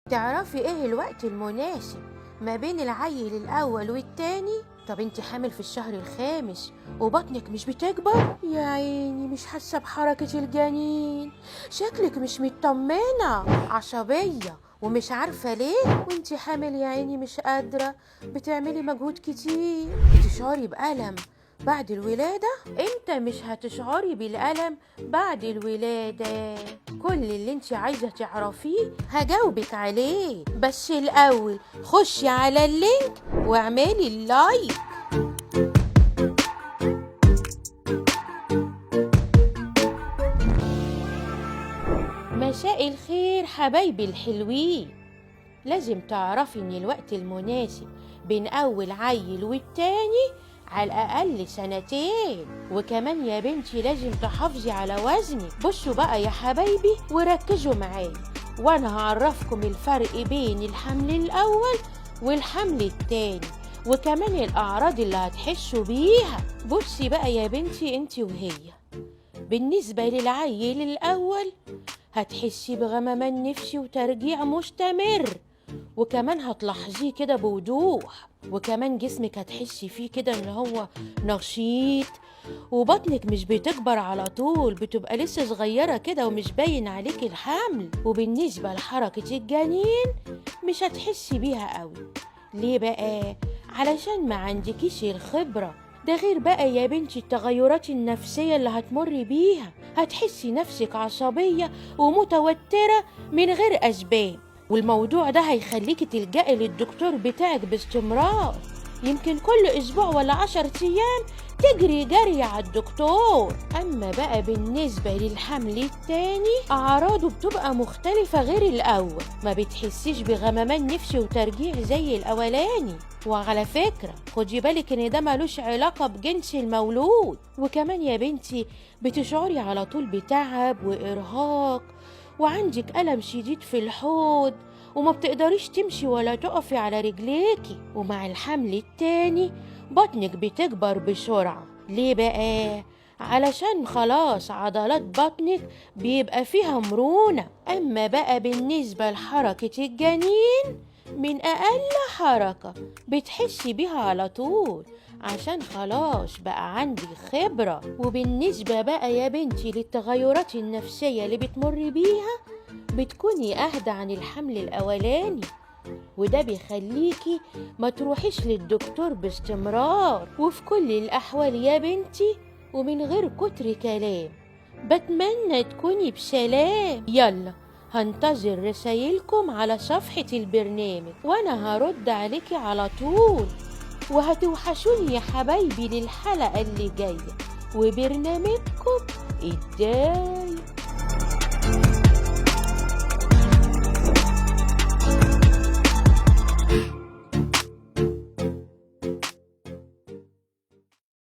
تعرفي ايه الوقت المناسب ما بين العيل الاول والتاني؟ طب انت حامل في الشهر الخامس وبطنك مش بتكبر؟ يا عيني مش حاسه بحركه الجنين، شكلك مش مطمنه، عصبيه ومش عارفه ليه، وانت حامل يا عيني مش قادره، بتعملي مجهود كتير، بتشعري بألم بعد الولادة. امتى مش هتشعري بالألم بعد الولادة؟ كل اللي انت عايزة تعرفيه هجاوبك عليه، بس الأول خشي على اللينك واعملي اللايك. مساء الخير حبايبي الحلوين. لازم تعرفي ان الوقت المناسب بين اول عيل والتاني على الاقل سنتين، وكمان يا بنتي لازم تحافظي على وزنك. بصوا بقى يا حبايبي وركزوا معايا، وانا هعرفكم الفرق بين الحمل الاول والحمل التاني، وكمان الاعراض اللي هتحسوا بيها. بصي بقى يا بنتي انتي وهي، بالنسبة للعيل الاول هتحسي بغممان نفسي وترجيع مستمر، وكمان هتلاحظيه كده بوضوح، وكمان جسمك هتحسي فيه كده ان هو نشيط، وبطنك مش بتكبر على طول، بتبقى لسه صغيرة كده ومش باين عليك الحمل. وبالنسبة لحركة الجنين مش هتحسي بيها قوي. ليه بقى؟ علشان ما عندكيش الخبرة. ده غير بقى يا بنتي التغيرات النفسية اللي هتمر بيها، هتحسي نفسك عصبية ومتوترة من غير أسباب، والموضوع ده هيخليكي تلجئي للدكتور بتاعك باستمرار، يمكن كل أسبوع ولا 10 أيام تجري جري على الدكتور. أما بقى بالنسبة للحمل التاني أعراضه بتبقى مختلفة غير الأول، ما بتحسيش بغممان نفسي وترجيع زي الأولاني. وعلى فكرة خدي بالك إن ده ملوش علاقة بجنس المولود، وكمان يا بنتي بتشعري على طول بتعب وإرهاق، وعندك ألم شديد في الحوض، وما بتقدريش تمشي ولا تقفي على رجليكي. ومع الحمل التاني بطنك بتكبر بسرعة. ليه بقى؟ علشان خلاص عضلات بطنك بيبقى فيها مرونة. أما بقى بالنسبة لحركة الجنين، من أقل حركة بتحسي بيها على طول، عشان خلاص بقى عندي خبرة. وبالنسبة بقى يا بنتي للتغيرات النفسية اللي بتمر بيها، بتكوني أهدى عن الحمل الأولاني، وده بيخليكي ما تروحيش للدكتور باستمرار. وفي كل الأحوال يا بنتي ومن غير كتر كلام، بتمنى تكوني بسلام. يلا هنتظر رسايلكم على صفحة البرنامج، وأنا هرد عليكي على طول، وهتوحشوني يا حبايبي للحلقة اللي جاية وبرنامجكم الدال.